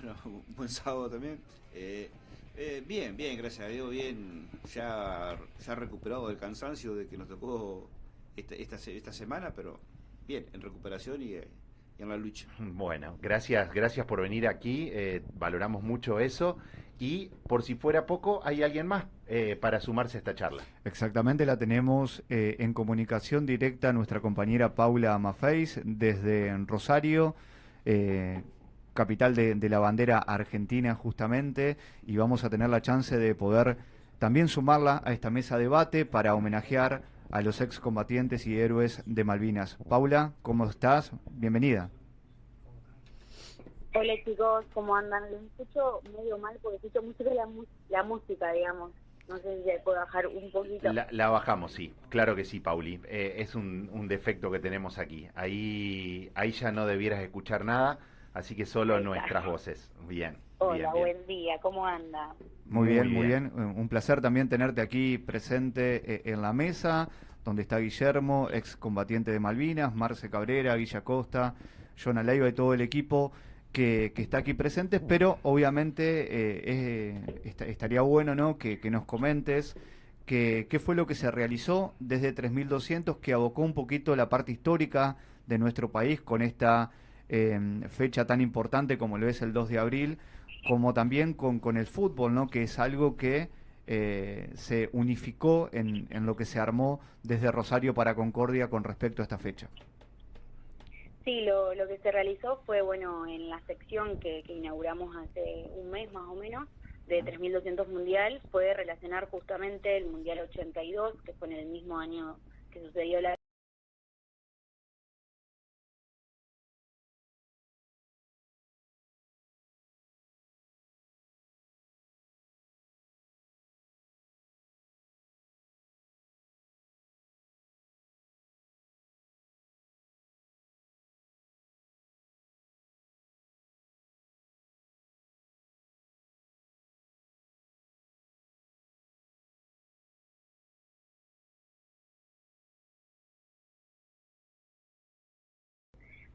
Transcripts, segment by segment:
Bueno, un buen sábado también. Bien, bien, gracias a Dios, bien. Ya recuperado del cansancio de que nos tocó esta semana, pero bien, en recuperación y en la lucha. Bueno, gracias por venir aquí, valoramos mucho eso y por si fuera poco, hay alguien más para sumarse a esta charla. Exactamente, la tenemos en comunicación directa nuestra compañera Paula Mafeis desde Rosario, eh, capital de la bandera argentina justamente, y vamos a tener la chance de poder también sumarla a esta mesa de debate para homenajear a los excombatientes y héroes de Malvinas. Paula, ¿cómo estás? Bienvenida. Hola chicos, ¿cómo andan? Los escucho medio mal porque escucho mucho la música, digamos. No sé si se puede bajar un poquito. La bajamos, sí, claro que sí, Pauli. Es un defecto que tenemos aquí. Ahí ya no debieras escuchar nada, así que solo Ahí está. nuestras voces. Bien, bien, Hola, bien. buen día, ¿cómo anda? Muy bien, Muy muy bien. bien. Un placer también tenerte aquí presente en la mesa, donde está Guillermo, excombatiente de Malvinas, Marce Cabrera, Guilla Costa, Jonah Leiva y todo el equipo que está aquí presentes, pero obviamente estaría bueno, ¿no?, que nos comentes qué fue lo que se realizó desde 3200, que abocó un poquito la parte histórica de nuestro país con esta fecha tan importante como lo es el 2 de abril, como también con el fútbol, ¿no?, que es algo que se unificó en lo que se armó desde Rosario para Concordia con respecto a esta fecha. Sí, lo que se realizó fue, bueno, en la sección que inauguramos hace un mes más o menos, de 3200 Mundial, fue relacionar justamente el Mundial 82, que fue en el mismo año que sucedió la...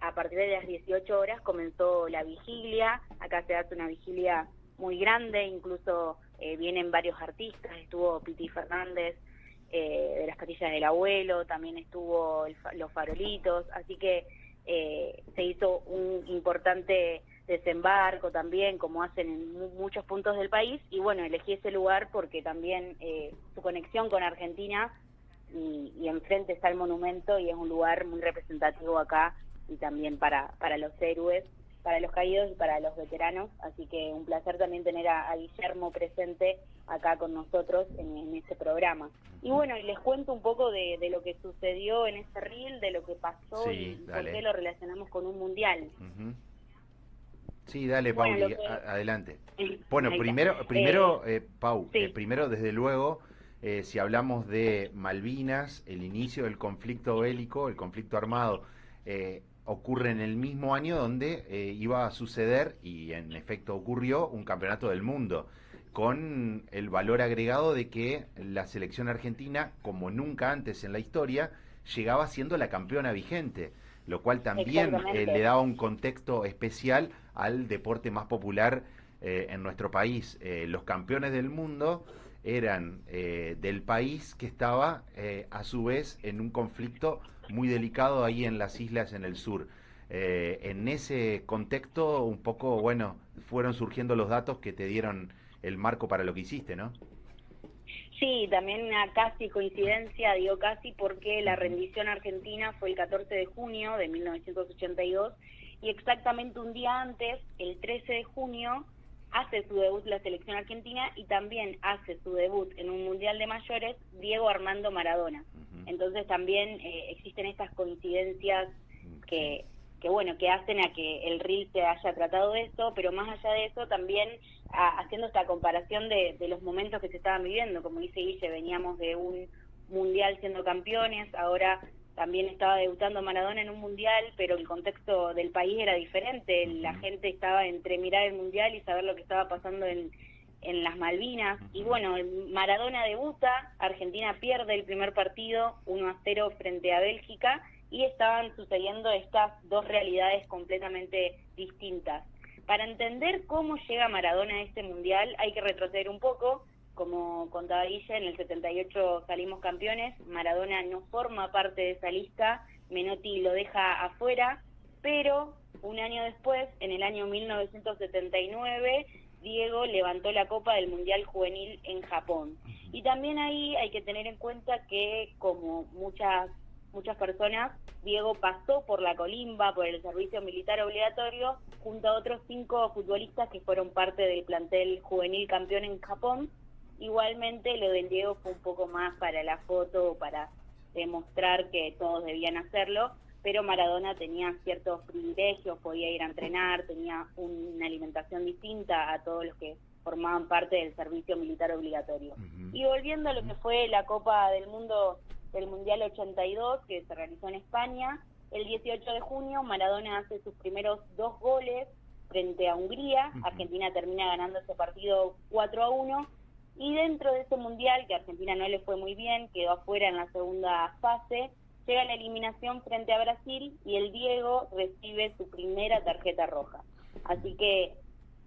A partir de las 18 horas comenzó la vigilia, acá se hace una vigilia muy grande, incluso vienen varios artistas, estuvo Piti Fernández de las Patillas del Abuelo, también estuvo los Farolitos, así que se hizo un importante desembarco también, como hacen en muchos puntos del país, y bueno, elegí ese lugar porque también su conexión con Argentina, y enfrente está el monumento y es un lugar muy representativo acá y también para los héroes, para los caídos y para los veteranos, así que un placer también tener a Guillermo presente acá con nosotros en este programa. Y bueno, y les cuento un poco de lo que sucedió en este reel, de lo que pasó Sí, y por qué dale. lo relacionamos con un mundial. Ujú. Sí, dale, Bueno, lo Pauli, que... adelante. Bueno, ahí está. Pau, Sí, primero, desde luego, si hablamos de Malvinas, el inicio del conflicto bélico, el conflicto armado, ocurre en el mismo año donde iba a suceder, y en efecto ocurrió, un campeonato del mundo, con el valor agregado de que la selección argentina, como nunca antes en la historia, llegaba siendo la campeona vigente, lo cual también le exactamente. daba un contexto especial al deporte más popular en nuestro país. Los campeones del mundo eran del país que estaba a su vez en un conflicto muy delicado ahí en las islas en el sur. En ese contexto, un poco, bueno, fueron surgiendo los datos que te dieron el marco para lo que hiciste, ¿no? Sí, también una casi coincidencia, digo casi porque la Ujú. rendición argentina fue el 14 de junio de 1982 y exactamente un día antes, el 13 de junio, hace su debut la selección argentina y también hace su debut en un mundial de mayores Diego Armando Maradona. Ujú. Entonces también existen estas coincidencias Sí. que bueno, que hacen a que el reel se haya tratado de eso, pero más allá de eso también haciendo esta comparación de los momentos que se estaban viviendo, como dice Guille, veníamos de un mundial siendo campeones, ahora también estaba debutando Maradona en un mundial, pero el contexto del país era diferente, la Ujú. gente estaba entre mirar el mundial y saber lo que estaba pasando en las Malvinas, y Ujú. bueno, Maradona debuta, Argentina pierde el primer partido 1-0 frente a Bélgica, y estaban sucediendo estas dos realidades completamente distintas. Para entender cómo llega Maradona a este mundial hay que retroceder un poco. Como contaba Guille, en el 78 salimos campeones, Maradona no forma parte de esa lista, Menotti lo deja afuera, pero un año después, en el año 1979, Diego levantó la Copa del Mundial Juvenil en Japón. Y también ahí hay que tener en cuenta que, como muchas personas, Diego pasó por la colimba, por el servicio militar obligatorio, junto a otros 5 futbolistas que fueron parte del plantel juvenil campeón en Japón. Igualmente lo del Diego fue un poco más para la foto, para demostrar que todos debían hacerlo, pero Maradona tenía ciertos privilegios, podía ir a entrenar, tenía una alimentación distinta a todos los que formaban parte del servicio militar obligatorio. Y volviendo a lo que fue la Copa del Mundo del Mundial 82, que se realizó en España, el 18 de junio Maradona hace sus primeros 2 goles frente a Hungría. Argentina termina ganando ese partido 4-1, y dentro de ese mundial, que a Argentina no le fue muy bien, quedó afuera en la segunda fase, llega la eliminación frente a Brasil y el Diego recibe su primera tarjeta roja. Así que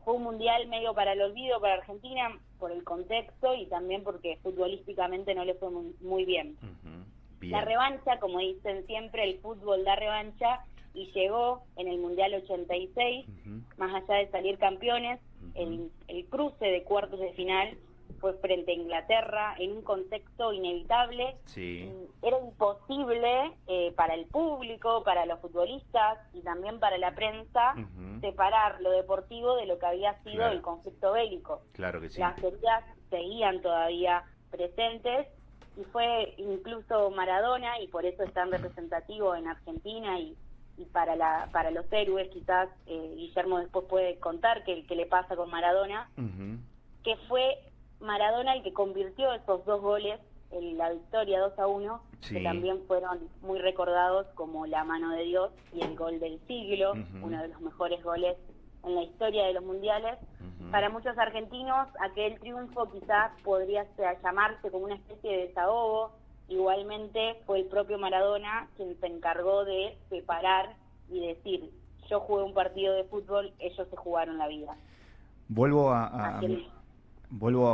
fue un mundial medio para el olvido para Argentina, por el contexto y también porque futbolísticamente no le fue muy bien. Bien. La revancha, como dicen siempre, el fútbol da revancha, y llegó en el Mundial 86, más allá de salir campeones, el cruce de cuartos de final fue frente a Inglaterra en un contexto inevitable. Era imposible para el público, para los futbolistas y también para la prensa separar lo deportivo de lo que había sido el conflicto bélico. Claro que sí. Las heridas seguían todavía presentes, y fue incluso Maradona, y por eso es tan representativo en Argentina y para los héroes. Quizás Guillermo después puede contar qué le pasa con Maradona, que fue Maradona el que convirtió esos 2 goles en la victoria 2-1, que también fueron muy recordados como la mano de Dios y el gol del siglo, uno de los mejores goles en la historia de los mundiales. Para muchos argentinos, aquel triunfo quizás podría llamarse como una especie de desahogo. Igualmente fue el propio Maradona quien se encargó de separar y decir: yo jugué un partido de fútbol, ellos se jugaron la vida. Vuelvo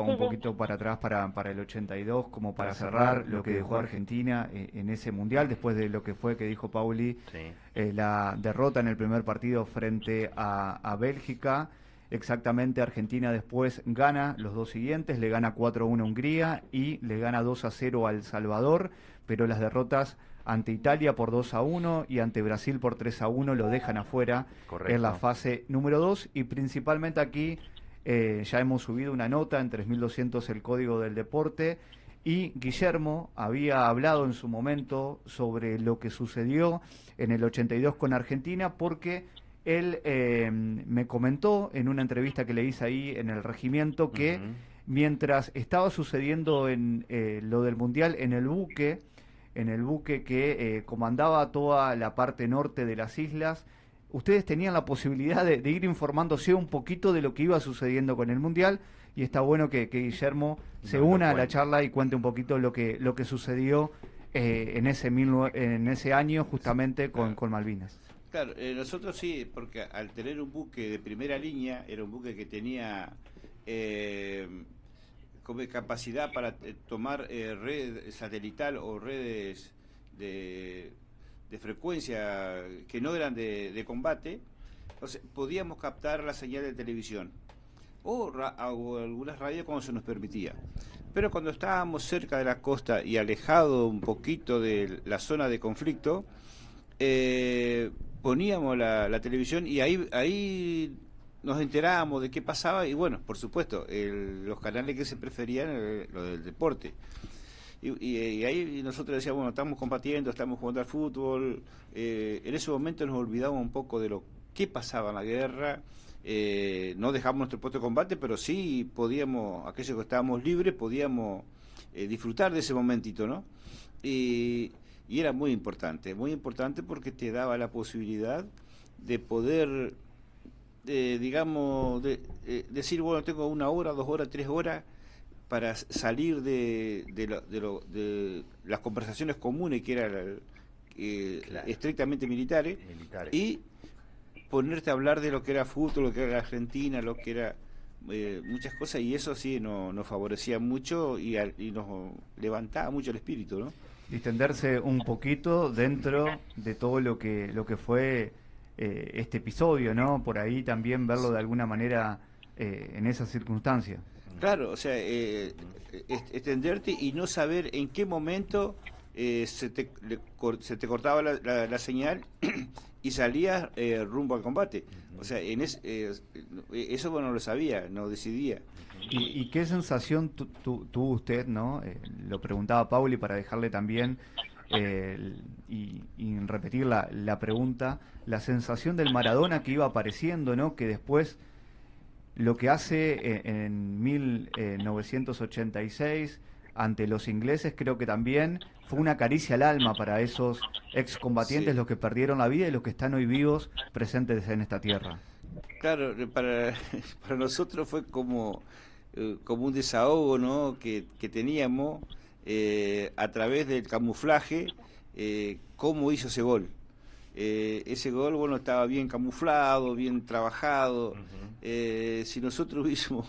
un poquito para atrás, para el 82, como para cerrar lo que dejó Argentina en ese mundial, después de lo que fue, que dijo Pauli, la derrota en el primer partido frente a Bélgica. Exactamente, Argentina después gana los 2 siguientes, le gana 4-1 a Hungría y le gana 2-0 a El Salvador, pero las derrotas ante Italia por 2-1 y ante Brasil por 3-1 lo dejan afuera. Correcto. En la fase número 2, y principalmente aquí ya hemos subido una nota en 3200 el Código del Deporte, y Guillermo había hablado en su momento sobre lo que sucedió en el 82 con Argentina, porque él me comentó en una entrevista que le hice ahí en el regimiento que mientras estaba sucediendo en lo del Mundial en el buque que comandaba toda la parte norte de las islas, ustedes tenían la posibilidad de ir informándose un poquito de lo que iba sucediendo con el Mundial, y está bueno que Guillermo se una a la charla y cuente un poquito lo que sucedió en ese año justamente con Malvinas. Claro, nosotros sí, porque al tener un buque de primera línea, era un buque que tenía como capacidad para tomar red satelital o redes de frecuencia que no eran de combate, entonces podíamos captar la señal de televisión o algunas radios cuando se nos permitía. Pero cuando estábamos cerca de la costa y alejado un poquito de la zona de conflicto, poníamos la televisión y ahí nos enterábamos de qué pasaba, y bueno, por supuesto, los canales que se preferían, lo del deporte. Y ahí nosotros decíamos, bueno, estamos combatiendo, estamos jugando al fútbol. En ese momento nos olvidamos un poco de lo que pasaba en la guerra. No dejamos nuestro puesto de combate, pero sí podíamos, aquellos que estábamos libres, podíamos disfrutar de ese momentito, ¿no? Y era muy importante porque te daba la posibilidad de poder, decir, bueno, tengo 1 hora, 2 horas, 3 horas para salir de las conversaciones comunes que eran estrictamente militares, y ponerte a hablar de lo que era fútbol, lo que era Argentina, lo que era muchas cosas, y eso sí nos favorecía mucho y nos levantaba mucho el espíritu, ¿no? Distenderse un poquito dentro de todo lo que fue este episodio, ¿no? Por ahí también verlo de alguna manera en esas circunstancias. Claro, o sea, extenderte y no saber en qué momento se te cortaba la señal y salías rumbo al combate. O sea, eso bueno, no lo sabía, no decidía. ¿Y qué sensación tuvo usted, no? Lo preguntaba Pauli para dejarle también y repetir la pregunta, la sensación del Maradona que iba apareciendo, ¿no? Que después lo que hace en 1986 ante los ingleses creo que también fue una caricia al alma para esos excombatientes, Sí. los que perdieron la vida y los que están hoy vivos presentes en esta tierra. Claro, para nosotros fue como un desahogo, ¿no? que teníamos a través del camuflaje, cómo hizo ese gol. Ese gol, bueno, estaba bien camuflado, bien trabajado. Si nosotros hubiésemos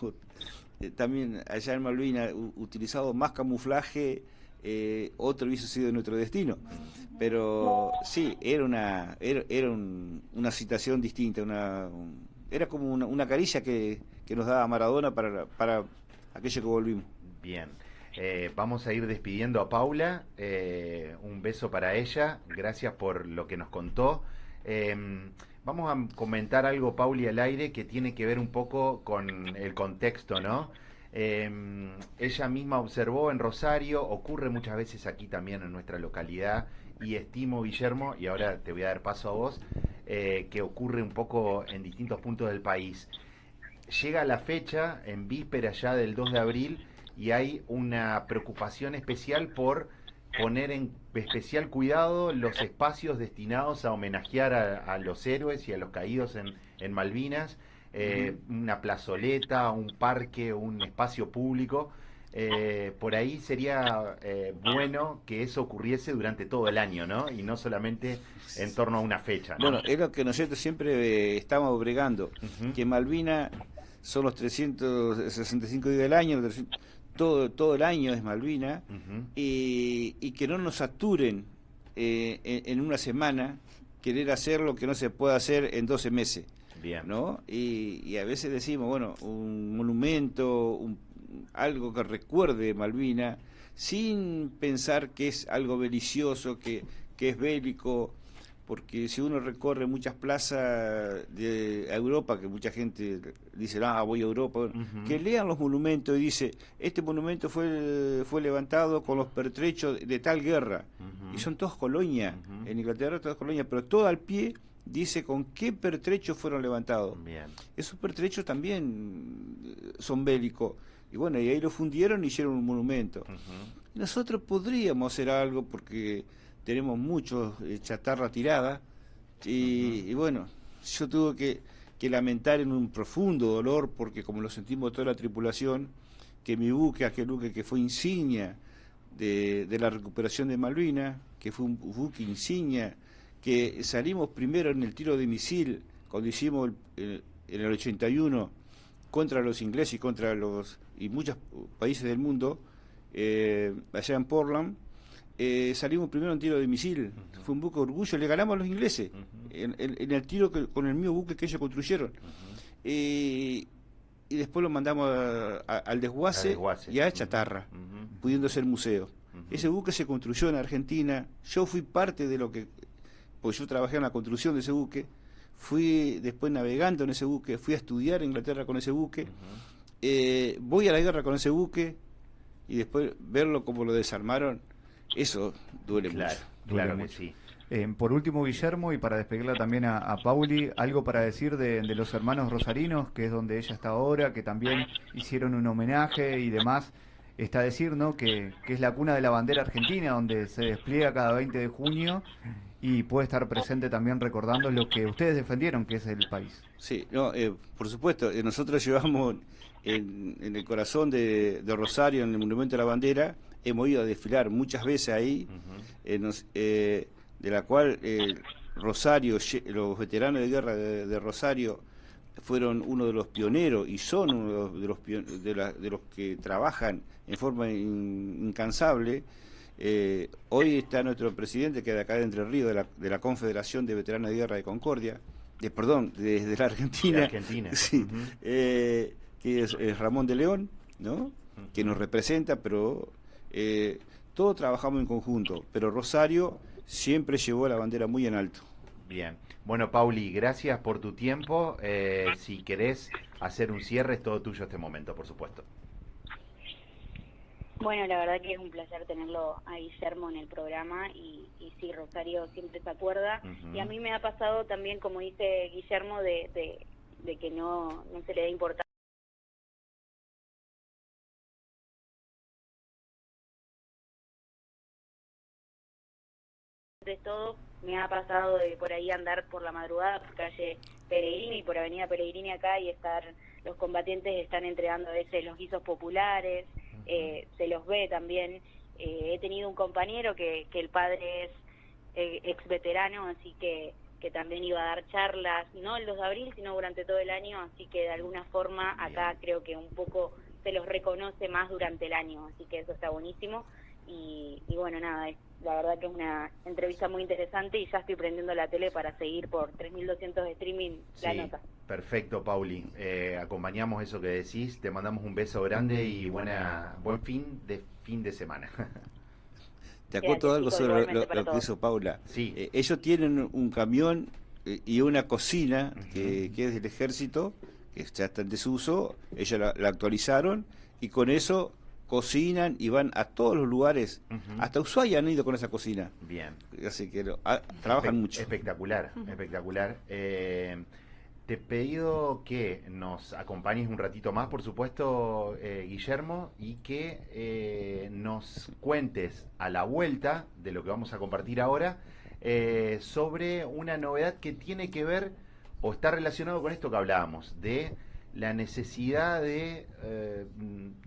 también allá en Malvinas utilizado más camuflaje, otro hubiese sido nuestro destino. Pero sí, era una situación distinta, era como una caricia que nos daba Maradona para aquello que volvimos. Bien. Vamos a ir despidiendo a Paula. Un beso para ella. Gracias por lo que nos contó. Vamos a comentar algo, Pauli, al aire que tiene que ver un poco con el contexto, ¿no? Ella misma observó en Rosario, ocurre muchas veces aquí también en nuestra localidad, y estimo, Guillermo, y ahora te voy a dar paso a vos, que ocurre un poco en distintos puntos del país. Llega la fecha, en víspera ya del 2 de abril, y hay una preocupación especial por poner en especial cuidado los espacios destinados a homenajear a los héroes y a los caídos en Malvinas, una plazoleta, un parque, un espacio público. Por ahí sería bueno que eso ocurriese durante todo el año, ¿no? Y no solamente en torno a una fecha, ¿no? Bueno, es lo que nosotros siempre estamos bregando, que Malvinas son los 365 días del año, todo el año es Malvina, y que no nos saturen en una semana querer hacer lo que no se puede hacer en 12 meses. Bien. ¿No? Y a veces decimos, bueno, un monumento, algo que recuerde Malvina, sin pensar que es algo belicioso, que es bélico, porque si uno recorre muchas plazas de Europa, que mucha gente dice, voy a Europa, bueno, que lean los monumentos y dice, este monumento fue levantado con los pertrechos de tal guerra, y son todas colonias, en Inglaterra todas colonias, pero todo al pie dice con qué pertrechos fueron levantados. Bien. Esos pertrechos también son bélicos, y bueno, y ahí lo fundieron y hicieron un monumento. Nosotros podríamos hacer algo porque tenemos mucho chatarra tirada, y bueno, yo tuve que lamentar en un profundo dolor, porque como lo sentimos toda la tripulación, que mi buque, aquel buque que fue insignia de la recuperación de Malvinas, que fue un buque insignia, que salimos primero en el tiro de misil, cuando hicimos en el 81 contra los ingleses y muchos países del mundo, allá en Portland, salimos primero en tiro de misil. Fue un buque de orgullo, le ganamos a los ingleses en el tiro con el mismo buque que ellos construyeron. Y después lo mandamos al desguace y a chatarra, pudiendo ser museo. Ese buque se construyó en Argentina, yo fui parte de lo que, pues yo trabajé en la construcción de ese buque, fui después navegando en ese buque, fui a estudiar en Inglaterra con ese buque, voy a la guerra con ese buque, y después verlo como lo desarmaron, eso duele mucho. Claro que mucho. sí. Por último, Guillermo, y para despedirla también a Pauli, algo para decir de los hermanos rosarinos, que es donde ella está ahora, que también hicieron un homenaje y demás. Está a decir, ¿no?, que es la cuna de la bandera argentina, donde se despliega cada 20 de junio y puede estar presente también recordando lo que ustedes defendieron, que es el país. Sí, no, por supuesto, nosotros llevamos en el corazón de Rosario, en el Monumento de la Bandera, hemos ido a desfilar muchas veces ahí, de la cual Rosario, los veteranos de guerra de Rosario fueron uno de los pioneros y son uno de los que trabajan en forma incansable. Hoy está nuestro presidente, que es de acá de Entre Ríos, de la Confederación de Veteranos de Guerra de Concordia, perdón, desde la Argentina. De Argentina. Sí, que es Ramón de León, ¿no? Que nos representa, pero todos trabajamos en conjunto, pero Rosario siempre llevó la bandera muy en alto. Bien. Bueno, Pauli, gracias por tu tiempo. Si querés hacer un cierre, es todo tuyo este momento, por supuesto. Bueno, la verdad que es un placer tenerlo a Guillermo en el programa y sí, Rosario siempre se acuerda. Y a mí me ha pasado también, como dice Guillermo, de que no se le da importancia. De todo, me ha pasado de por ahí andar por la madrugada por calle Pellegrini y por avenida Pellegrini acá y los combatientes están entregando a veces los guisos populares, se los ve también. He tenido un compañero que el padre es ex veterano, así que también iba a dar charlas, no el 2 de abril, sino durante todo el año, así que de alguna forma acá creo que un poco se los reconoce más durante el año, así que eso está buenísimo. Y bueno, nada, la verdad que es una entrevista muy interesante y ya estoy prendiendo la tele para seguir por 3.200 de streaming la nota. Perfecto, Pauli. Acompañamos eso que decís, te mandamos un beso grande y buen fin de semana. Te acoto algo sobre lo que hizo Paula. Sí. Ellos tienen un camión y una cocina que es del ejército, que ya está en desuso, ellos la actualizaron y con eso cocinan y van a todos los lugares, hasta Ushuaia han ido con esa cocina. Bien. Así que trabajan mucho. Espectacular, espectacular. Te he pedido que nos acompañes un ratito más, por supuesto, Guillermo, y que nos cuentes a la vuelta de lo que vamos a compartir ahora sobre una novedad que tiene que ver o está relacionado con esto que hablábamos, de la necesidad de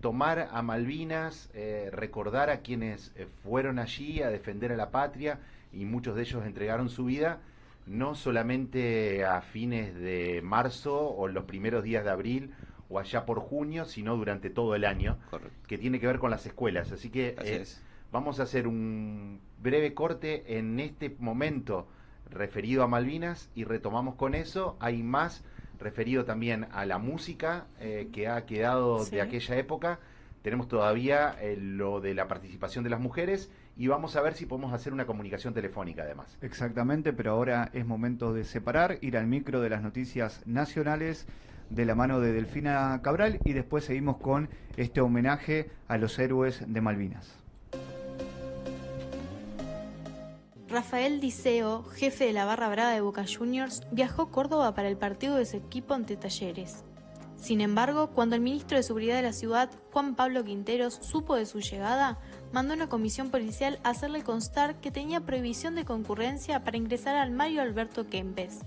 tomar a Malvinas, recordar a quienes fueron allí a defender a la patria y muchos de ellos entregaron su vida, no solamente a fines de marzo o los primeros días de abril o allá por junio, sino durante todo el año. Correcto. Que tiene que ver con las escuelas. Así que vamos a hacer un breve corte en este momento referido a Malvinas y retomamos con eso. Hay más referido también a la música que ha quedado de aquella época. Tenemos todavía lo de la participación de las mujeres y vamos a ver si podemos hacer una comunicación telefónica además. Exactamente, pero ahora es momento de separar, ir al micro de las noticias nacionales de la mano de Delfina Cabral y después seguimos con este homenaje a los héroes de Malvinas. Rafael Diceo, jefe de la barra brava de Boca Juniors, viajó a Córdoba para el partido de su equipo ante Talleres. Sin embargo, cuando el ministro de Seguridad de la ciudad, Juan Pablo Quinteros, supo de su llegada, mandó a una comisión policial a hacerle constar que tenía prohibición de concurrencia para ingresar al Mario Alberto Kempes.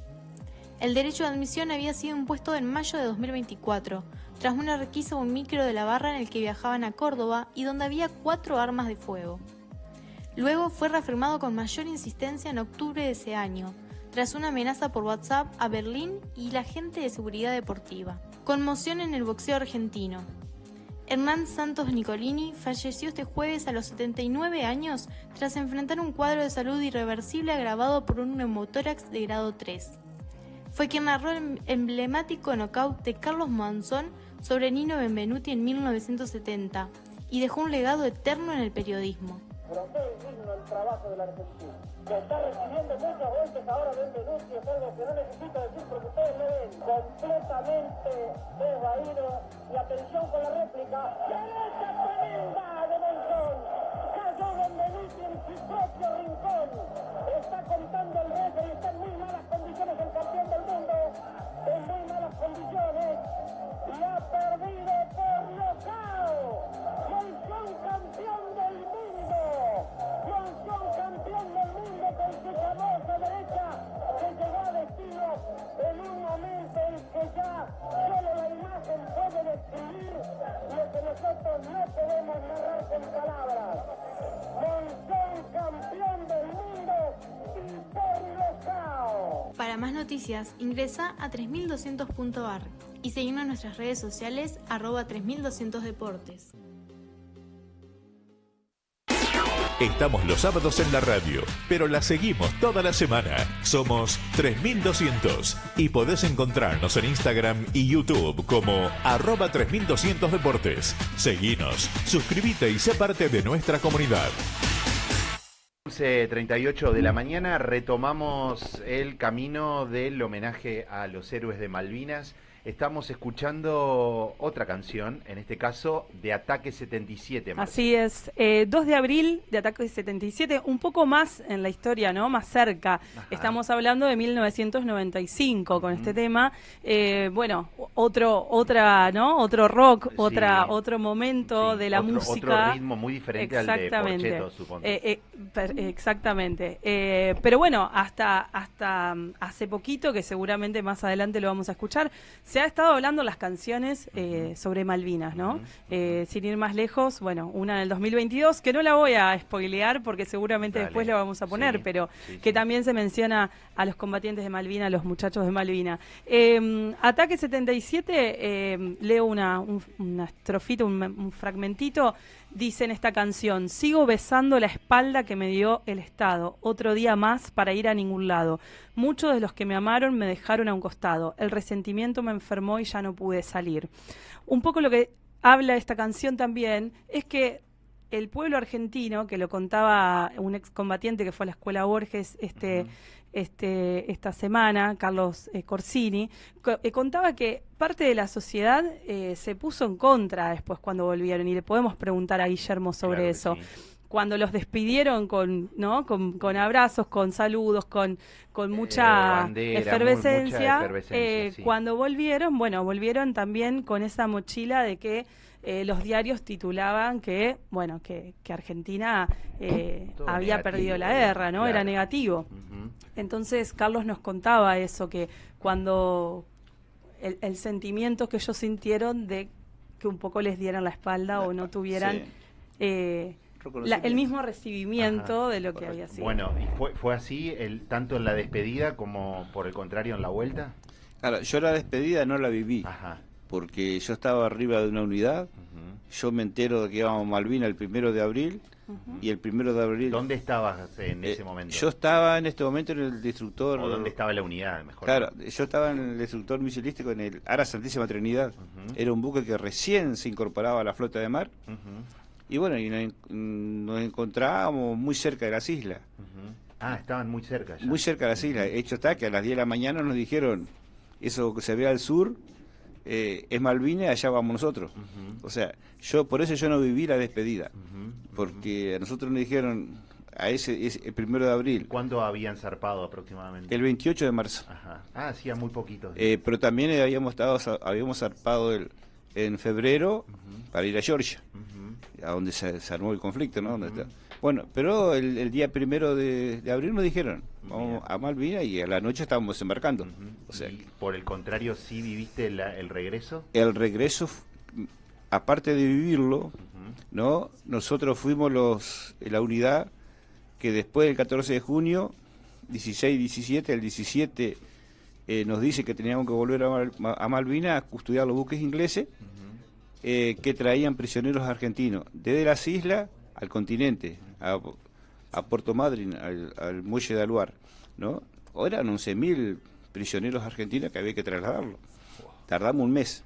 El derecho de admisión había sido impuesto en mayo de 2024, tras una requisa a un micro de la barra en el que viajaban a Córdoba y donde había 4 armas de fuego. Luego fue reafirmado con mayor insistencia en octubre de ese año, tras una amenaza por WhatsApp a Berlín y la agente de seguridad deportiva. Conmoción en el boxeo argentino. Hernán Santos Nicolini falleció este jueves a los 79 años tras enfrentar un cuadro de salud irreversible agravado por un neumotórax de grado 3. Fue quien narró el emblemático nocaut de Carlos Monzón sobre Nino Benvenuti en 1970 y dejó un legado eterno en el periodismo. Trofeo digno el trabajo del argentino, que está recibiendo muchos golpes ahora Benvenuti, es algo que no necesito decir porque ustedes lo ven, completamente desvaído, y atención con la réplica, derecha tremenda de Monzón, cayó Benvenuti en su propio rincón, está contando el récord y está en muy malas condiciones el campeón del mundo, en muy malas condiciones, y ha perdido por nocaut, Monzón campeón del mundo. Monzón campeón del mundo con su famosa derecha que llegó a destino en un momento en que ya solo la imagen puede describir lo que nosotros no podemos narrar con palabras. Monzón campeón del mundo y por nocaut. Para más noticias, ingresa a 3200.ar y seguimos en nuestras redes sociales @3200deportes. Estamos los sábados en la radio, pero la seguimos toda la semana. Somos 3200 y podés encontrarnos en Instagram y YouTube como @3200deportes. Seguinos, suscríbete y sé parte de nuestra comunidad. 11:38 de la mañana retomamos el camino del homenaje a los héroes de Malvinas. Estamos escuchando otra canción, en este caso de Ataque 77. Marcia. Así es, 2 de abril de Ataque 77, un poco más en la historia, ¿no? Más cerca. Ajá. Estamos hablando de 1995 con este tema. Bueno, otro rock, Sí. otro momento Sí, de la música. Otro ritmo muy diferente al de Porcheto, supongo. Exactamente. Pero bueno, hasta hace poquito, que seguramente más adelante lo vamos a escuchar, se ha estado hablando las canciones sobre Malvinas, ¿no? Sin ir más lejos, bueno, una en el 2022, que no la voy a spoilear porque seguramente Dale. después la vamos a poner, Sí, pero sí, que sí. también se menciona a los combatientes de Malvinas, a los muchachos de Malvinas. Ataque 77, leo una estrofita, un fragmentito. Dice en esta canción: sigo besando la espalda que me dio el Estado, otro día más para ir a ningún lado. Muchos de los que me amaron me dejaron a un costado. El resentimiento me enfermó y ya no pude salir. Un poco lo que habla esta canción también es que el pueblo argentino, que lo contaba un excombatiente que fue a la Escuela Borges esta semana, Carlos Corsini, contaba que parte de la sociedad se puso en contra después cuando volvieron, y le podemos preguntar a Guillermo sobre Claro que eso. sí. Cuando los despidieron con abrazos, con saludos, con mucha bandera, efervescencia, mucha efervescencia, sí. cuando volvieron también con esa mochila de que los diarios titulaban que Argentina Todo había negativo, perdido la guerra, ¿no? claro. Era negativo. Ujú. Entonces Carlos nos contaba eso, que cuando el sentimiento que ellos sintieron de que un poco les dieran la espalda o no tuvieran Sí. el mismo recibimiento Ajá, de lo que correcto. había sido. Bueno, ¿y fue así tanto en la despedida como por el contrario en la vuelta? Claro, yo la despedida no la viví, Ajá. porque yo estaba arriba de una unidad. Ujú. Yo me entero de que íbamos a Malvinas el 1 de abril, Ujú. y el 1 de abril... ¿Dónde estabas en ese momento? Yo estaba en este momento en el destructor... ¿O dónde estaba la unidad, mejor? Claro, yo estaba en el destructor misilístico en el Ara Santísima Trinidad. Ujú. Era un buque que recién se incorporaba a la flota de mar. Ujú, Y bueno, nos encontrábamos muy cerca de las islas. ujú. Ah, estaban muy cerca ya. Muy cerca de las islas. Hecho está que a las 10 de la mañana nos dijeron, eso que se ve al sur, es Malvinas, allá vamos nosotros. Ujú, O sea, por eso yo no viví la despedida. ujú, Porque a nosotros nos dijeron, el 1 de abril, ¿Cuándo habían zarpado aproximadamente? el 28 de marzo. Ajá. Ah, hacía muy poquitos días. Pero también habíamos zarpado en febrero Ujú, para ir a Georgia, ujú. a donde se armó el conflicto, ¿no? Donde Ujú. está. Bueno, pero el día 1 de abril nos dijeron, vamos Mira. a Malvinas, y a la noche estábamos desembarcando. Ujú. O sea, Y por el contrario, ¿sí viviste el regreso? el regreso, aparte de vivirlo, Ujú. ¿no? Nosotros fuimos la unidad que después del 14 de junio, 16, 17, el 17 nos dice que teníamos que volver a Malvinas a custodiar los buques ingleses Ujú. que traían prisioneros argentinos desde las islas al continente, a Puerto Madryn, al muelle de Aluar, ¿no? Ahora eran 11.000 prisioneros argentinos que había que trasladarlos. Tardamos un mes.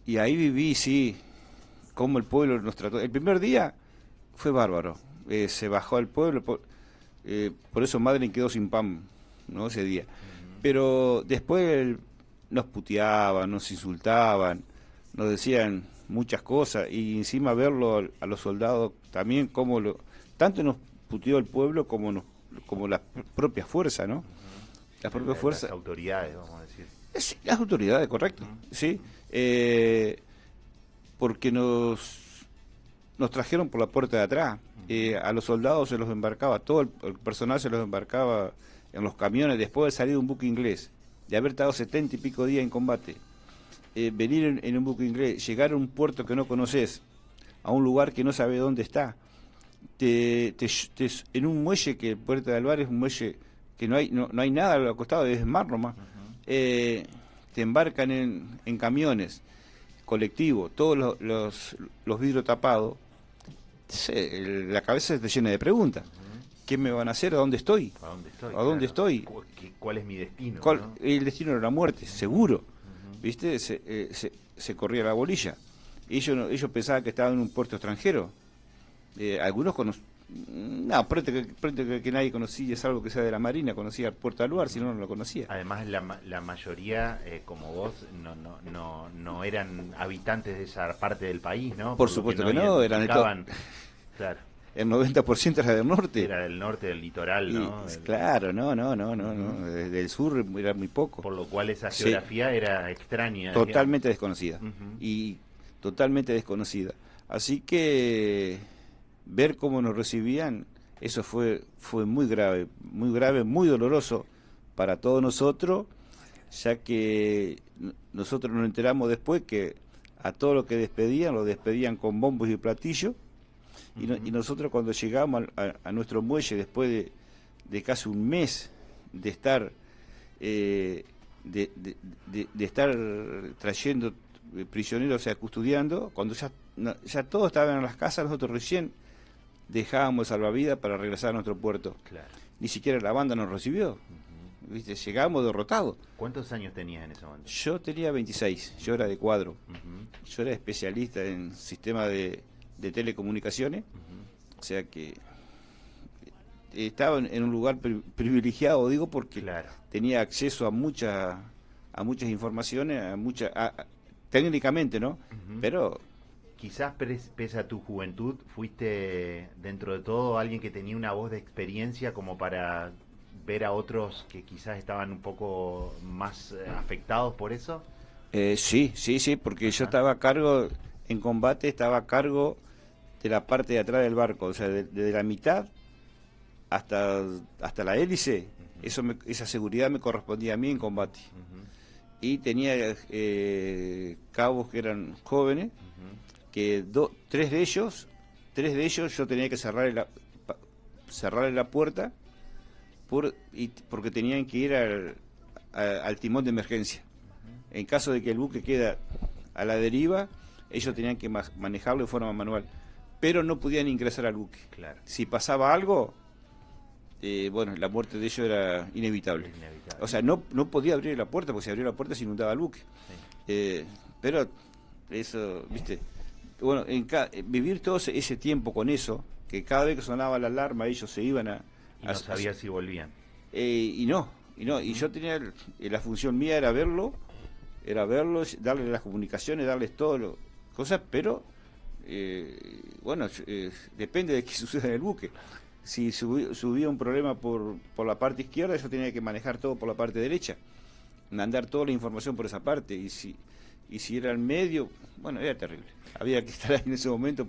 Y ahí viví, sí, cómo el pueblo nos trató. El primer día fue bárbaro. Se bajó al pueblo, por eso Madryn quedó sin pan, ¿no? Ese día. Pero después nos puteaban, nos insultaban, nos decían muchas cosas, y encima verlo a los soldados también, tanto nos puteó el pueblo como las propias fuerzas, ¿no? Las propias fuerzas. Las autoridades, vamos a decir. Sí, las autoridades, correcto, sí. Porque nos trajeron por la puerta de atrás. A los soldados se los embarcaba, todo el personal se los embarcaba en los camiones después de salir de un buque inglés, de haber estado 70 y pico días en combate. Venir en un buque inglés, llegar a un puerto que no conoces, a un lugar que no sabes dónde está, en un muelle, que el puerto de Alvar es un muelle que no hay nada al costado, es mar nomás. Te embarcan en camiones, colectivos, todos los vidrios tapados. La cabeza se te llena de preguntas. ¿Qué me van a hacer? ¿A dónde estoy? ¿A dónde estoy? ¿Cuál es mi destino? ¿No? El destino era la muerte, seguro. ¿Viste? Se corría la bolilla. Ellos pensaban que estaban en un puerto extranjero. Algunos prácticamente que nadie conocía, es algo que sea de la Marina, conocía el Puerto Aluar, si no lo conocía. Además, la mayoría, como vos, no eran habitantes de esa parte del país, ¿no? Por supuesto que no, eran de todo. Claro. El 90% era del norte. Era del norte, del litoral, ¿no? Claro, no. Del sur era muy poco. Por lo cual esa geografía era extraña. Totalmente desconocida. Y totalmente desconocida. Así que ver cómo nos recibían, eso fue muy grave, muy doloroso para todos nosotros, ya que nosotros nos enteramos después que a todo lo que lo despedían con bombos y platillos. Y nosotros cuando llegamos a nuestro muelle, después de casi un mes de estar estar trayendo prisioneros, o sea, custodiando, cuando ya todos estaban en las casas, nosotros recién dejábamos salvavidas para regresar a nuestro puerto. Claro. Ni siquiera la banda nos recibió. ¿Viste? Llegamos derrotados. ¿Cuántos años tenías en ese momento? Yo tenía 26, yo era de cuadro. Yo era especialista en sistema de telecomunicaciones, o sea que estaba en un lugar privilegiado, digo, porque tenía acceso a muchas informaciones, técnicamente, ¿no? Pero quizás pese a tu juventud fuiste dentro de todo alguien que tenía una voz de experiencia como para ver a otros que quizás estaban un poco más afectados por eso. Sí, porque yo estaba a cargo en combate, estaba a cargo de la parte de atrás del barco, o sea, desde la mitad hasta la hélice. Esa seguridad me correspondía a mí en combate. Y tenía cabos que eran jóvenes, que tres de ellos yo tenía que cerrarle la puerta porque tenían que ir al timón de emergencia. En caso de que el buque queda a la deriva, ellos tenían que manejarlo de forma manual, pero no podían ingresar al buque. Claro. Si pasaba algo, la muerte de ellos era inevitable. O sea, no podía abrir la puerta, porque si abría la puerta se inundaba el buque. Sí. Pero eso, ¿viste? Bueno, vivir todo ese tiempo con eso, que cada vez que sonaba la alarma ellos se iban y no sabía si volvían. Y yo tenía la función mía era verlos, darles las comunicaciones, darles todo cosas, pero depende de qué suceda en el buque. Si subía un problema por la parte izquierda, yo tenía que manejar todo por la parte derecha, mandar toda la información por esa parte, y si era el medio, era terrible. Había que estar ahí en ese momento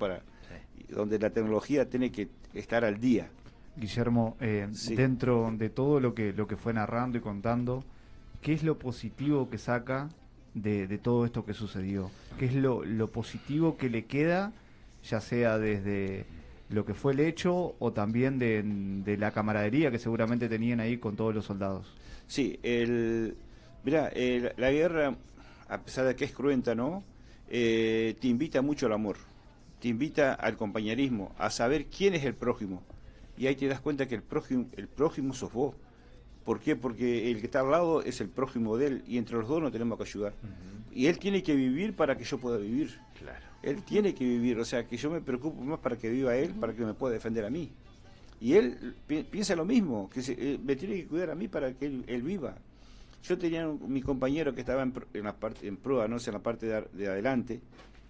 donde la tecnología tiene que estar al día. Guillermo, dentro de todo lo que fue narrando y contando, ¿qué es lo positivo que saca de todo esto que sucedió? ¿Qué es lo positivo que le queda, ya sea desde lo que fue el hecho o también de la camaradería que seguramente tenían ahí con todos los soldados? Sí, la guerra, a pesar de que es cruenta, ¿no? Te invita mucho al amor, te invita al compañerismo, a saber quién es el prójimo. Y ahí te das cuenta que el prójimo sos vos. ¿Por qué? Porque el que está al lado es el prójimo de él, y entre los dos nos tenemos que ayudar. Y él tiene que vivir para que yo pueda vivir. Claro. Él tiene que vivir, o sea, que yo me preocupo más para que viva él, para que me pueda defender a mí. Y él piensa lo mismo, que me tiene que cuidar a mí para que él viva. Yo tenía mi compañero que estaba en proa, no sé, en la parte de adelante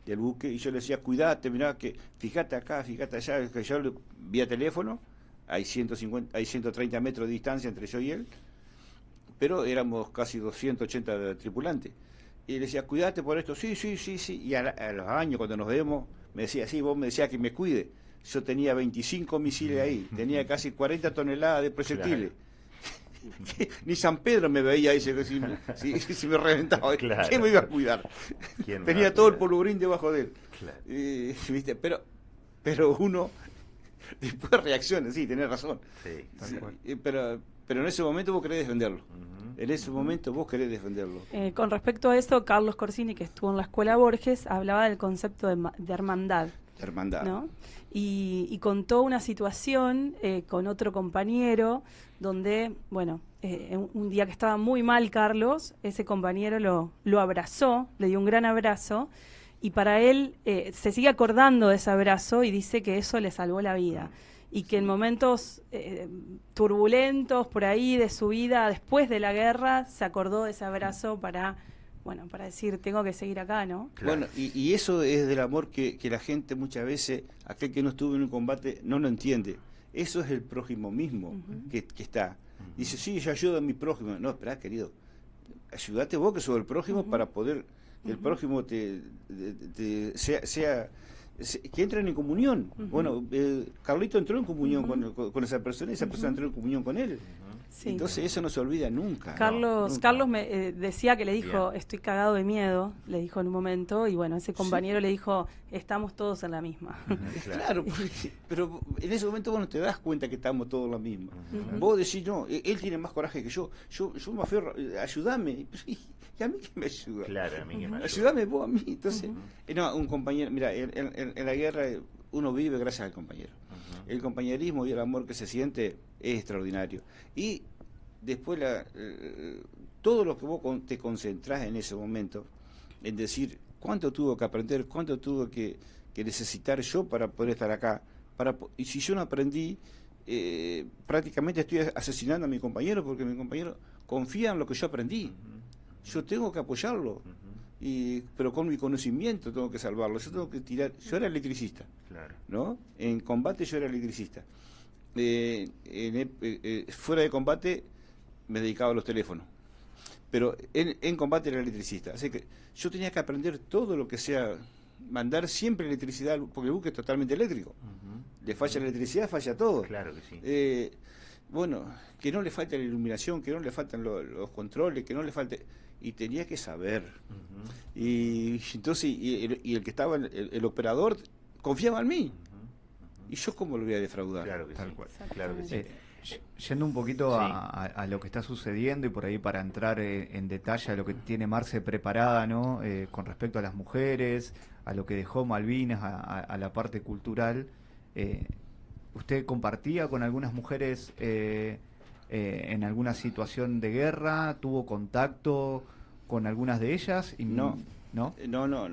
del buque, y yo le decía, cuidate, mirá, que fíjate acá, fíjate allá, que yo vía teléfono, hay 130 metros de distancia entre yo y él, pero éramos casi 280 tripulantes. Y le decía, cuídate por esto, sí. Y a los años, cuando nos vemos, me decía, sí, vos me decías que me cuide. Yo tenía 25 misiles ahí, tenía casi 40 toneladas de proyectiles. Claro. Ni San Pedro me veía ahí, si me reventaba. Claro. ¿Quién me iba a cuidar? Tenía todo el polvorín debajo de él. Claro. ¿Viste? Pero uno después reacciona, sí, tenés razón. Sí, pero pero en ese momento vos querés defenderlo. En ese momento vos querés defenderlo. Con respecto a eso, Carlos Corsini, que estuvo en la Escuela Borges, hablaba del concepto de hermandad. Hermandad. ¿No? Y contó una situación con otro compañero donde, bueno, un día que estaba muy mal Carlos, ese compañero lo abrazó, le dio un gran abrazo, y para él se sigue acordando de ese abrazo y dice que eso le salvó la vida. Y que en momentos turbulentos por ahí de su vida, después de la guerra, se acordó de ese abrazo para decir, tengo que seguir acá, ¿no? Claro. Bueno, y eso es del amor que la gente muchas veces, aquel que no estuvo en un combate, no lo entiende. Eso es el prójimo mismo que está. Dice, sí, yo ayudo a mi prójimo. No, espera, querido, ayúdate vos que sos el prójimo para poder que el prójimo sea que entren en comunión. Bueno, Carlito entró en comunión con esa persona y esa persona entró en comunión con él. Sí. Entonces eso no se olvida nunca. Carlos me decía que le dijo, estoy cagado de miedo, le dijo en un momento, y bueno, ese compañero le dijo, estamos todos en la misma. Claro, pero en ese momento vos no te das cuenta que estamos todos en la misma. Vos decís, no, él tiene más coraje que yo me aferro, ayúdame. ¿Y a mí que me ayuda? Claro, a mí que me ayuda. Ayúdame vos a mí. Entonces, no, un compañero, mira, en la guerra uno vive gracias al compañero. El compañerismo y el amor que se siente es extraordinario. Y después todo lo que vos te concentrás en ese momento, en decir cuánto tuvo que aprender, cuánto tuvo que necesitar yo para poder estar acá. Y si yo no aprendí, prácticamente estoy asesinando a mi compañero porque mi compañero confía en lo que yo aprendí. Yo tengo que apoyarlo. Pero con mi conocimiento tengo que salvarlo. Yo tengo que tirar. Yo era electricista, claro, ¿no? En combate yo era electricista. Fuera de combate me dedicaba a los teléfonos, pero en combate era electricista. Así que yo tenía que aprender todo lo que sea, mandar siempre electricidad, porque el buque es totalmente eléctrico. Le falla la electricidad, falla todo. Claro que sí. Bueno, que no le falte la iluminación, que no le faltan los controles, que no le falte... Y tenía que saber. Y entonces, y el que estaba, el operador, confiaba en mí. ¿Y yo cómo lo voy a defraudar? Claro que Tal sí. cual. Claro que sí. Yendo un poquito a lo que está sucediendo y por ahí para entrar en detalle a lo que tiene Marce preparada, ¿no? Con respecto a las mujeres, a lo que dejó Malvinas, a la parte cultural. ¿Usted compartía con algunas mujeres en alguna situación de guerra? ¿Tuvo contacto con algunas de ellas? Y no,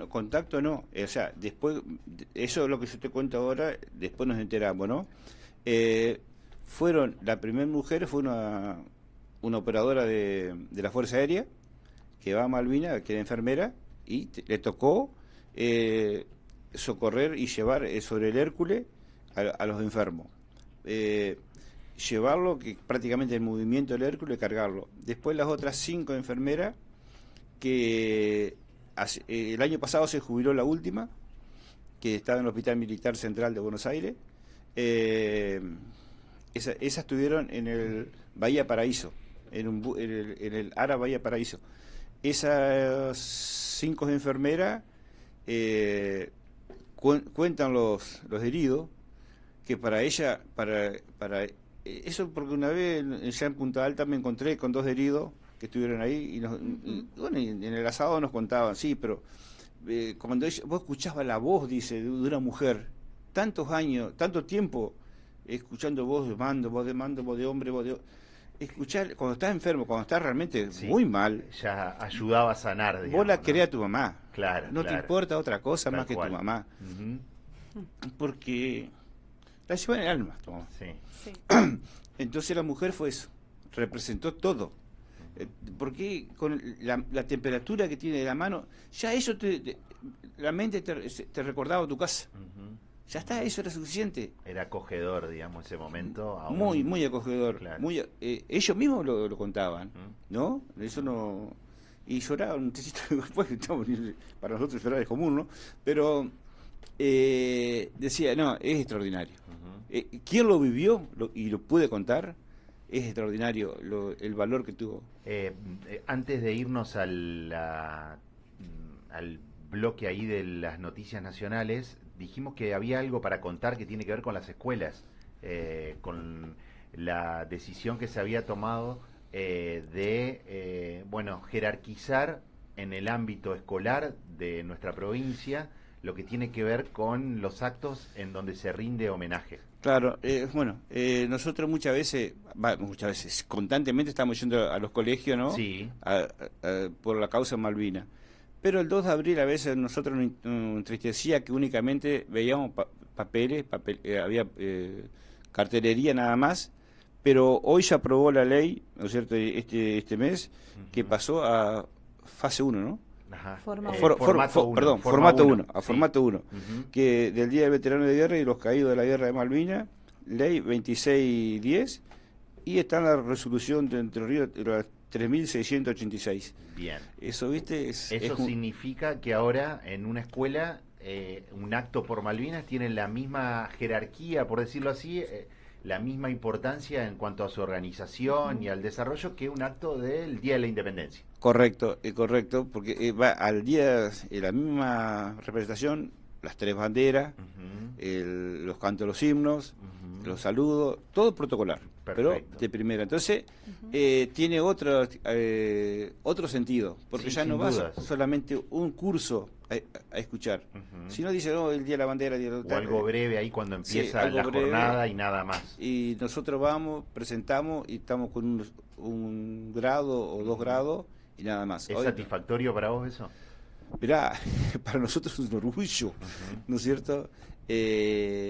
contacto no. O sea, después, eso es lo que yo te cuento ahora, después nos enteramos, ¿no? La primera mujer fue una operadora de la Fuerza Aérea que va a Malvinas, que era enfermera, y le tocó socorrer y llevar sobre el Hércules a los enfermos. Llevarlo, que prácticamente el movimiento del Hércules, cargarlo. Después las otras 5 enfermeras, que el año pasado se jubiló la última, que estaba en el Hospital Militar Central de Buenos Aires. Esas estuvieron en el Bahía Paraíso, en el ARA Bahía Paraíso. Esas 5 enfermeras cuentan los heridos, que para ella, para eso, porque una vez ya en Punta Alta me encontré con 2 heridos que estuvieron ahí, y en el asado nos contaban, sí, pero cuando vos escuchabas la voz, dice, de una mujer, tantos años, tanto tiempo, escuchando voz de mando, voz de hombre, escuchar, cuando estás enfermo, cuando estás realmente muy mal, ya ayudaba a sanar, digamos, vos la querés a tu mamá, claro, no te importa otra cosa más que cual. Tu mamá, porque la lleva en el alma tu mamá. Sí. Entonces la mujer fue eso, representó todo, porque con la temperatura que tiene de la mano, ya eso la mente te recordaba tu casa. Ya está, eso era suficiente. Era acogedor, digamos, ese momento. Muy, muy acogedor. Claro. Ellos mismos lo contaban, ¿no? Eso no... Y lloraban un tecito después, para nosotros llorar es común, ¿no? Pero decía, no, es extraordinario. ¿Quién lo vivió y lo pude contar? Es extraordinario el valor que tuvo. Antes de irnos al bloque ahí de las noticias nacionales, dijimos que había algo para contar que tiene que ver con las escuelas, con la decisión que se había tomado de jerarquizar en el ámbito escolar de nuestra provincia lo que tiene que ver con los actos en donde se rinde homenaje. Claro, nosotros muchas veces, constantemente estamos yendo a los colegios, ¿no? Sí. Por la causa Malvina. Pero el 2 de abril a veces nosotros nos entristecía que únicamente veíamos papeles, había cartelería nada más, pero hoy se aprobó la ley, ¿no es cierto?, este mes, que pasó a fase 1, ¿no? Ajá. Formato 1, sí. formato 1, que del Día del Veterano de Guerra y los Caídos de la Guerra de Malvinas, ley 2610, y está en la resolución de Entre Ríos, la 3686. Bien. Eso, ¿viste? Eso significa que ahora en una escuela un acto por Malvinas tiene la misma jerarquía, por decirlo así, la misma importancia en cuanto a su organización y al desarrollo que un acto del Día de la Independencia. Correcto, porque va al día, la misma representación, las 3 banderas, los cantos de los himnos, los saludos, todo protocolar, Perfecto. pero de primera. Entonces, tiene otro sentido, porque Sí, ya no sin vas dudas. solamente un curso a escuchar, si no dice, el Día de la Bandera, el Día de la... O algo breve ahí cuando empieza algo la breve, jornada y nada más. Y nosotros vamos, presentamos y estamos con un grado o 2 grados y nada más. ¿Es Hoy, satisfactorio para vos eso? mirá, para nosotros es un orgullo, ¿no es cierto? Que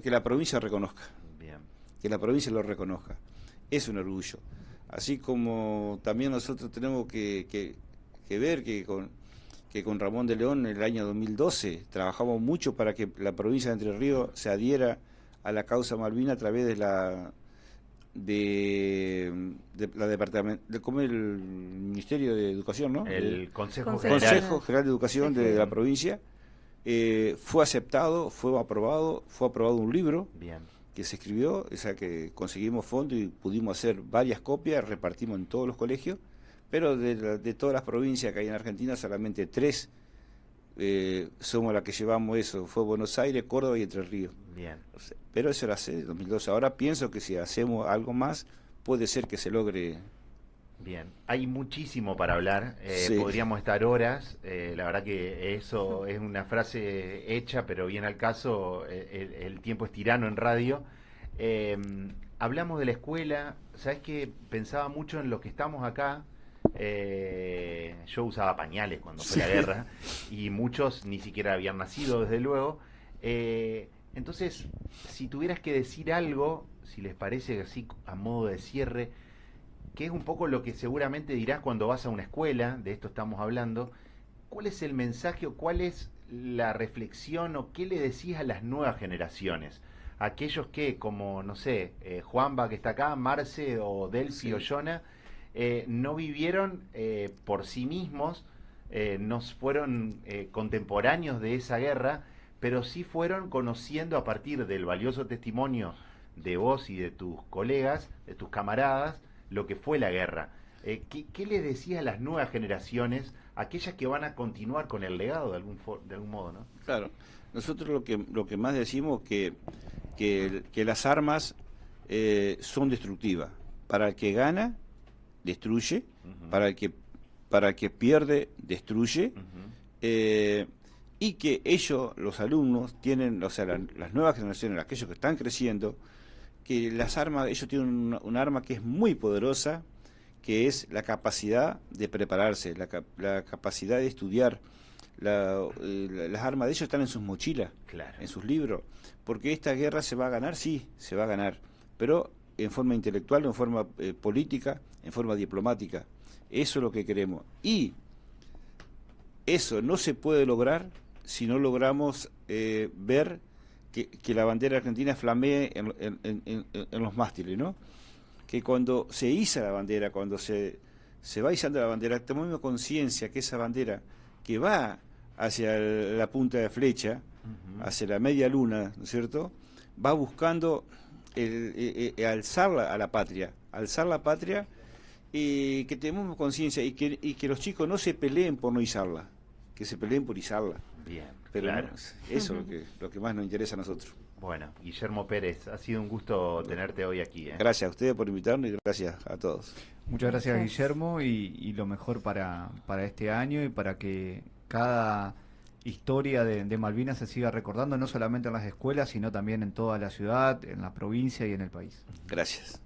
la provincia reconozca, Bien. que la provincia lo reconozca, es un orgullo. Así como también nosotros tenemos que ver que con Ramón de León en el año 2012 trabajamos mucho para que la provincia de Entre Ríos se adhiera a la causa Malvina a través de la departamento, como el Ministerio de Educación, ¿no? El Consejo Consejo General de Educación Sí, de la provincia. Fue aceptado, fue aprobado un libro Bien. que se escribió, o sea que conseguimos fondos y pudimos hacer varias copias, repartimos en todos los colegios, pero de todas las provincias que hay en Argentina, solamente 3 somos las que llevamos eso, fue Buenos Aires, Córdoba y Entre Ríos. Bien. O sea, pero eso era hace 2012. Ahora pienso que si hacemos algo más, puede ser que se logre. Bien, hay muchísimo para hablar, Sí. podríamos estar horas, la verdad que eso es una frase hecha, pero bien al caso, el tiempo es tirano en radio. Hablamos de la escuela, ¿sabes qué? Pensaba mucho en lo que estamos acá, yo usaba pañales cuando fue la guerra, y muchos ni siquiera habían nacido, desde luego. Entonces, si tuvieras que decir algo, si les parece así a modo de cierre, que es un poco lo que seguramente dirás cuando vas a una escuela, de esto estamos hablando, ¿cuál es el mensaje o cuál es la reflexión o qué le decís a las nuevas generaciones? Aquellos que, como, no sé, Juanba que está acá, Marce o Delphi o Yona, no vivieron por sí mismos, no fueron contemporáneos de esa guerra, pero sí fueron conociendo a partir del valioso testimonio de vos y de tus colegas, de tus camaradas, lo que fue la guerra. ¿Qué les decía a las nuevas generaciones, aquellas que van a continuar con el legado de algún modo, ¿no? Claro, nosotros lo que más decimos que las armas son destructivas. Para el que gana, destruye, para el que pierde, destruye, y que ellos, los alumnos, tienen, o sea, las nuevas generaciones, aquellos que están creciendo, que las armas, ellos tienen un arma que es muy poderosa, que es la capacidad de prepararse, la capacidad de estudiar. Las armas de ellos están en sus mochilas, Claro. en sus libros, porque esta guerra se va a ganar, sí, se va a ganar, pero en forma intelectual, en forma política, en forma diplomática. Eso es lo que queremos. Y eso no se puede lograr si no logramos ver que la bandera argentina flamee en los mástiles, ¿no? Que cuando se iza la bandera, cuando se va izando la bandera, tomemos conciencia que esa bandera que va hacia la punta de flecha, hacia la media luna, ¿no es cierto?, va buscando alzar a la patria, y que tengamos conciencia y que los chicos no se peleen por no izarla, que se peleen por izarla. Bien, Pero claro. no, eso es lo que más nos interesa a nosotros. Bueno, Guillermo Pérez, ha sido un gusto tenerte hoy aquí. Gracias a ustedes por invitarnos y gracias a todos. Muchas gracias, Guillermo, y lo mejor para este año y para que cada historia de Malvinas se siga recordando, no solamente en las escuelas, sino también en toda la ciudad, en la provincia y en el país. Gracias.